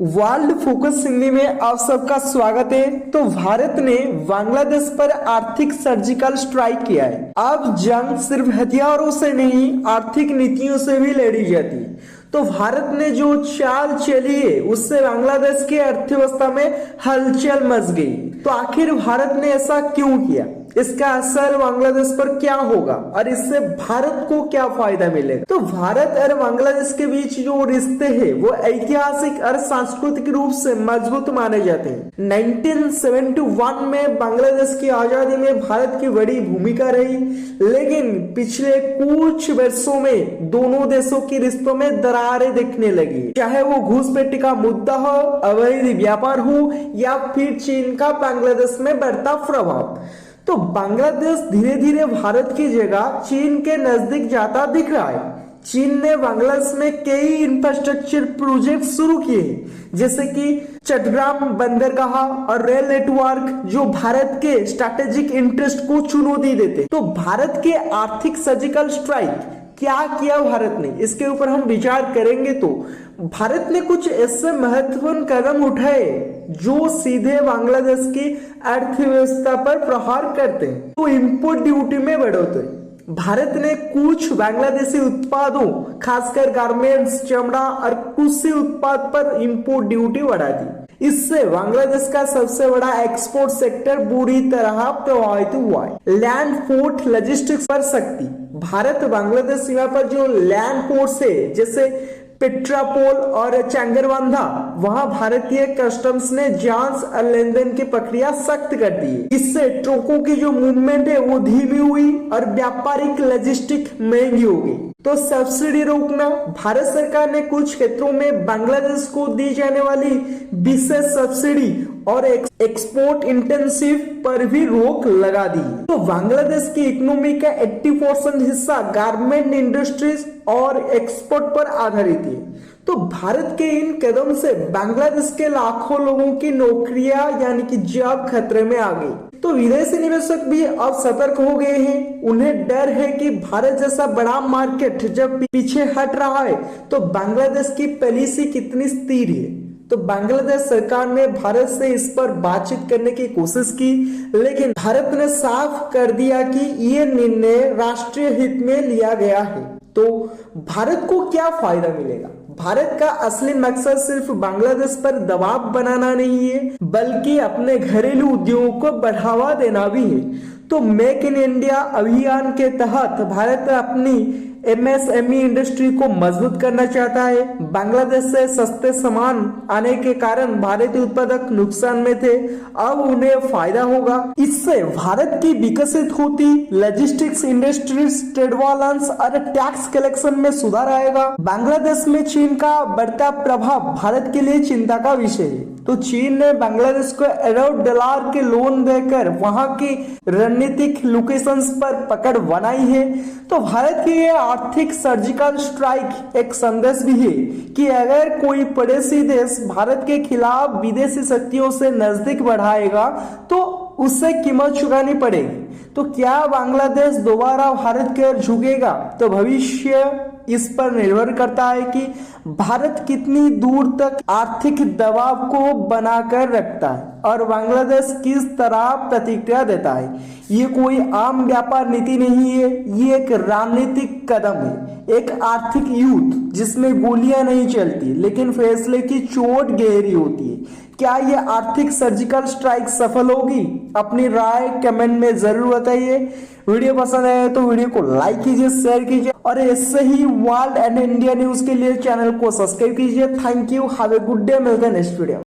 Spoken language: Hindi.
वर्ल्ड फोकस हिंदी में आप सबका स्वागत है। तो भारत ने बांग्लादेश पर आर्थिक सर्जिकल स्ट्राइक किया है। अब जंग सिर्फ हथियारों से नहीं, आर्थिक नीतियों से भी लड़ी जाती है। तो भारत ने जो चाल चली है उससे बांग्लादेश की अर्थव्यवस्था में हलचल मच गई। तो आखिर भारत ने ऐसा क्यों किया, इसका असर बांग्लादेश पर क्या होगा और इससे भारत को क्या फायदा मिलेगा। तो भारत और बांग्लादेश के बीच जो रिश्ते हैं वो ऐतिहासिक और सांस्कृतिक रूप से मजबूत माने जाते हैं। 1971 में बांग्लादेश की आजादी में भारत की बड़ी भूमिका रही, लेकिन पिछले कुछ वर्षों में दोनों देशों के रिश्तों में दरारें दिखने लगी, चाहे वो घुसपैठी का मुद्दा हो, अवैध व्यापार हो या फिर चीन का बांग्लादेश में बढ़ता प्रभाव। तो बांग्लादेश धीरे धीरे भारत की जगह चीन के नजदीक जाता दिख रहा है। चीन ने बांग्लादेश में कई इंफ्रास्ट्रक्चर प्रोजेक्ट शुरू किए, जैसे कि चट्टग्राम बंदरगाह और रेल नेटवर्क, जो भारत के स्ट्रैटेजिक इंटरेस्ट को चुनौती देते। तो भारत के आर्थिक सर्जिकल स्ट्राइक क्या किया भारत ने, इसके ऊपर हम विचार करेंगे। तो भारत ने कुछ ऐसे महत्वपूर्ण कदम उठाए जो सीधे बांग्लादेश की अर्थव्यवस्था पर प्रहार करते हैं। तो इंपोर्ट ड्यूटी में बढ़ोतरी, भारत ने कुछ बांग्लादेशी उत्पादों, खासकर गारमेंट्स, चमड़ा और कृषि उत्पाद पर इंपोर्ट ड्यूटी बढ़ा दी। इससे बांग्लादेश का सबसे बड़ा एक्सपोर्ट सेक्टर बुरी तरह प्रभावित हुआ है। लैंड पोर्ट लॉजिस्टिक्स पर सख्ती, भारत बांग्लादेश सीमा पर जो लैंड पोर्ट्स है जैसे पेट्रापोल और चंगरबंधा, वहां भारतीय कस्टम्स ने जांच और लेन देन की प्रक्रिया सख्त कर दी। इससे ट्रकों की जो मूवमेंट है वो धीमी हुई और व्यापारिक लॉजिस्टिक महंगी हो गई। तो सब्सिडी रोकना, भारत सरकार ने कुछ क्षेत्रों में बांग्लादेश को दी जाने वाली विशेष सब्सिडी और एक्सपोर्ट इंटेंसिव पर भी रोक लगा दी। तो बांग्लादेश की इकोनॉमी का 80% हिस्सा गारमेंट इंडस्ट्रीज और एक्सपोर्ट पर आधारित है। तो भारत के इन कदम से बांग्लादेश के लाखों लोगों की नौकरियां यानी कि जॉब खतरे में आ गई। तो विदेशी निवेशक भी अब सतर्क हो गए हैं। उन्हें डर है कि भारत जैसा बड़ा मार्केट जब पीछे हट रहा है तो बांग्लादेश की पॉलिसी कितनी स्थिर है। तो बांग्लादेश सरकार ने भारत से इस पर बातचीत करने की कोशिश की, लेकिन भारत ने साफ कर दिया कि ये निर्णय राष्ट्रीय हित में लिया गया है। तो भारत को क्या फायदा मिलेगा? भारत का असली मकसद सिर्फ बांग्लादेश पर दबाव बनाना नहीं है, बल्कि अपने घरेलू उद्योगों को बढ़ावा देना भी है। तो मेक इन इंडिया अभियान के तहत भारत अपनी एमएसएमई इंडस्ट्री को मजबूत करना चाहता है। बांग्लादेश से सस्ते सामान आने के कारण भारतीय उत्पादक नुकसान में थे, अब उन्हें फायदा होगा। इससे भारत की विकसित होती लॉजिस्टिक्स इंडस्ट्रीज, ट्रेड बैलेंस और टैक्स कलेक्शन में सुधार आएगा। बांग्लादेश में चीन का बढ़ता प्रभाव भारत के लिए चिंता का विषय है। तो चीन ने बांग्लादेश को $1 अरब के लोन देकर वहां की रणनीतिक लोकेशंस पर पकड़ बनाई है। तो भारत की ये आर्थिक सर्जिकल स्ट्राइक एक संदेश भी है कि अगर कोई पड़ोसी देश भारत के खिलाफ विदेशी शक्तियों से नजदीक बढ़ाएगा तो उससे कीमत चुकानी पड़ेगी। तो क्या बांग्लादेश दोबारा भारत की ओर झुकेगा? तो भविष्य इस पर निर्भर करता है कि भारत कितनी दूर तक आर्थिक दबाव को बनाकर रखता है और बांग्लादेश किस तरह प्रतिक्रिया देता है। ये कोई आम व्यापार नीति नहीं है, ये एक रणनीतिक कदम है, एक आर्थिक युद्ध जिसमें गोलियां नहीं चलती लेकिन फैसले की चोट गहरी होती है। क्या ये आर्थिक सर्जिकल स्ट्राइक सफल होगी? अपनी राय कमेंट में जरूर बताइए। वीडियो पसंद आए तो वीडियो को लाइक कीजिए, शेयर कीजिए और ऐसे ही वर्ल्ड एंड इंडिया न्यूज के लिए चैनल को सब्सक्राइब कीजिए। Thank you, have a good day, मिलते हैं नेक्स्ट वीडियो।